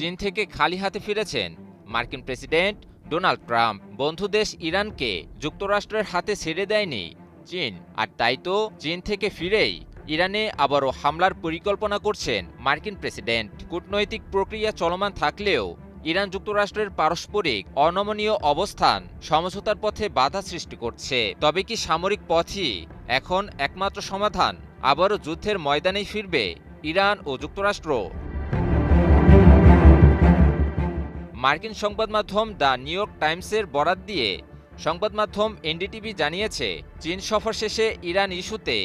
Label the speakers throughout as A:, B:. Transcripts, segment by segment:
A: চীন থেকে খালি হাতে ফিরেছেন মার্কিন প্রেসিডেন্ট ডোনাল্ড ট্রাম্প। বন্ধু দেশ ইরানকে যুক্তরাষ্ট্রের হাতে ছেড়ে দেয়নি চীন, আর তাই তো চীন থেকে ফিরেই ইরানে আবারও হামলার পরিকল্পনা করছেন মার্কিন প্রেসিডেন্ট। কূটনৈতিক প্রক্রিয়া চলমান থাকলেও ইরান যুক্তরাষ্ট্রের পারস্পরিক অনমনীয় অবস্থান সমঝোতার পথে বাধা সৃষ্টি করছে। তবে কি সামরিক পথই এখন একমাত্র সমাধান? আবারও যুদ্ধের ময়দানেই ফিরবে ইরান ও যুক্তরাষ্ট্র? মার্কিন সংবাদ মাধ্যম দ্য নিউ ইয়র্ক টাইমসের বরাত দিয়ে সংবাদ মাধ্যম এনডিটিভি জানিয়েছে, চীন সফর শেষে ইরান ইস্যুতে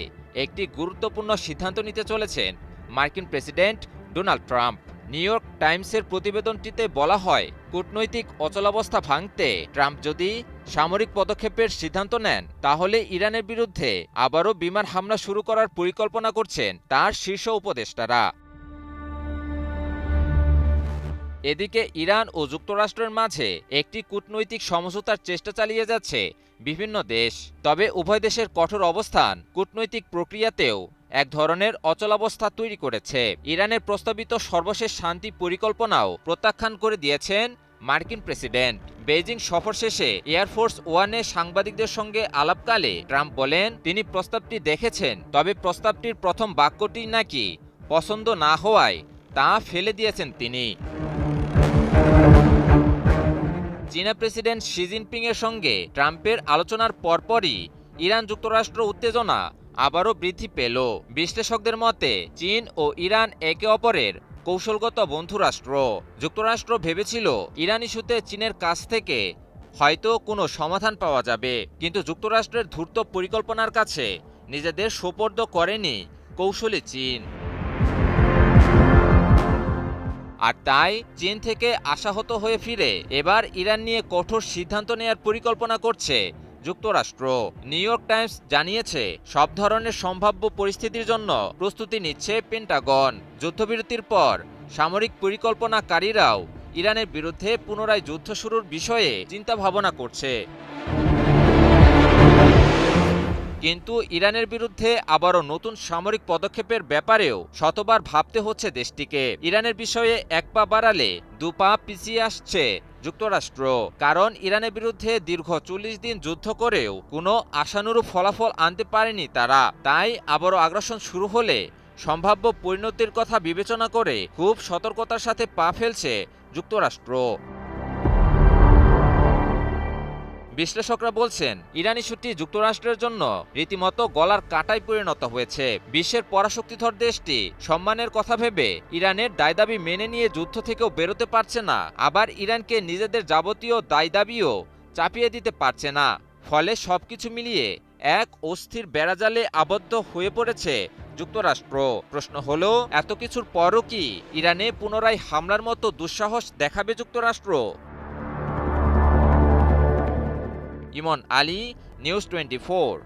A: একটি গুরুত্বপূর্ণ সিদ্ধান্ত নিতে চলেছেন মার্কিন president Donald Trump. New York টাইমসের প্রতিবেদনটিতে বলা হয়, কূটনৈতিক অচলাবস্থা ভাঙতে ট্রাম্প যদি সামরিক পদক্ষেপের সিদ্ধান্ত নেন, তাহলে ইরানের বিরুদ্ধে আবারও বিমান হামলা শুরু করার পরিকল্পনা করছেন তার শীর্ষ উপদেষ্টারা। এদিকে ইরান ও যুক্তরাষ্ট্রের মাঝে একটি কূটনৈতিক সমঝোতার চেষ্টা চালিয়ে যাচ্ছে বিভিন্ন দেশ। তবে উভয় দেশের কঠোর অবস্থান কূটনৈতিক প্রক্রিয়াতেও এক ধরনের অচলাবস্থা তৈরি করেছে। ইরানের প্রস্তাবিত সর্বশেষ শান্তি পরিকল্পনাও প্রত্যাখ্যান করে দিয়েছেন মার্কিন প্রেসিডেন্ট। বেইজিং সফর শেষে এয়ারফোর্স ওয়ানে সাংবাদিকদের সঙ্গে আলাপকালে ট্রাম্প বলেন, তিনি প্রস্তাবটি দেখেছেন, তবে প্রস্তাবটির প্রথম বাক্যটি নাকি পছন্দ না হওয়ায় তা ফেলে দিয়েছেন তিনি। চীনা প্রেসিডেন্ট শি জিনপিংয়ের সঙ্গে ট্রাম্পের আলোচনার পরপরই ইরান যুক্তরাষ্ট্র উত্তেজনা আবারও বৃদ্ধি পেল। বিশ্লেষকদের মতে চীন ও ইরান একে অপরের কৌশলগত বন্ধুরাষ্ট্র। যুক্তরাষ্ট্র ভেবেছিল ইরান ইস্যুতে চীনের কাছ থেকে হয়তো কোনো সমাধান পাওয়া যাবে, কিন্তু যুক্তরাষ্ট্রের ধূর্ত পরিকল্পনার কাছে নিজেদের সোপর্দ করেনি কৌশলী চীন। আর তাই চীন থেকে আশাহত হয়ে ফিরে এবার ইরান নিয়ে কঠোর সিদ্ধান্ত নেয়ার পরিকল্পনা করছে যুক্তরাষ্ট্র। নিউ ইয়র্ক টাইমস জানিয়েছে, সব ধরনের সম্ভাব্য পরিস্থিতির জন্য প্রস্তুতি নিচ্ছে পেন্টাগন। যুদ্ধবিরতির পর সামরিক পরিকল্পনাকারীরাও ইরানের বিরুদ্ধে পুনরায় যুদ্ধ শুরুর বিষয়ে চিন্তা ভাবনা করছে। কিন্তু ইরানের বিরুদ্ধে আবারও নতুন সামরিক পদক্ষেপের ব্যাপারেও শতবার ভাবতে হচ্ছে দেশটিকে। ইরানের বিষয়ে এক পা বাড়ালে দু পা পিছিয়ে আসছে যুক্তরাষ্ট্র। কারণ ইরানের বিরুদ্ধে দীর্ঘ ৪০ দিন যুদ্ধ করেও কোনো আশানুরূপ ফলাফল আনতে পারেনি তারা। তাই আবারও আগ্রাসন শুরু হলে সম্ভাব্য পরিণতির কথা বিবেচনা করে খুব সতর্কতার সাথে পা ফেলছে যুক্তরাষ্ট্র। বিশ্লেষকরা বলছেন, ইরান ইস্যুটি যুক্তরাষ্ট্রের জন্য রীতিমতো গলার কাটায় পরিণত হয়েছে। বিশ্বের পরাশক্তিধর দেশটি সম্মানের কথা ভেবে ইরানের দায়দাবি মেনে নিয়ে যুদ্ধ থেকেও বেরোতে পারছে না, আবার ইরানকে নিজেদের যাবতীয় দায়দাবিও চাপিয়ে দিতে পারছে না। ফলে সবকিছু মিলিয়ে এক অস্থির বেড়াজালে আবদ্ধ হয়ে পড়েছে যুক্তরাষ্ট্র। প্রশ্ন হলো, এত কিছুর পরও কি ইরানে পুনরায় হামলার মতো দুঃসাহস দেখাবে যুক্তরাষ্ট্র? ইমন আলী, নিউজ 24।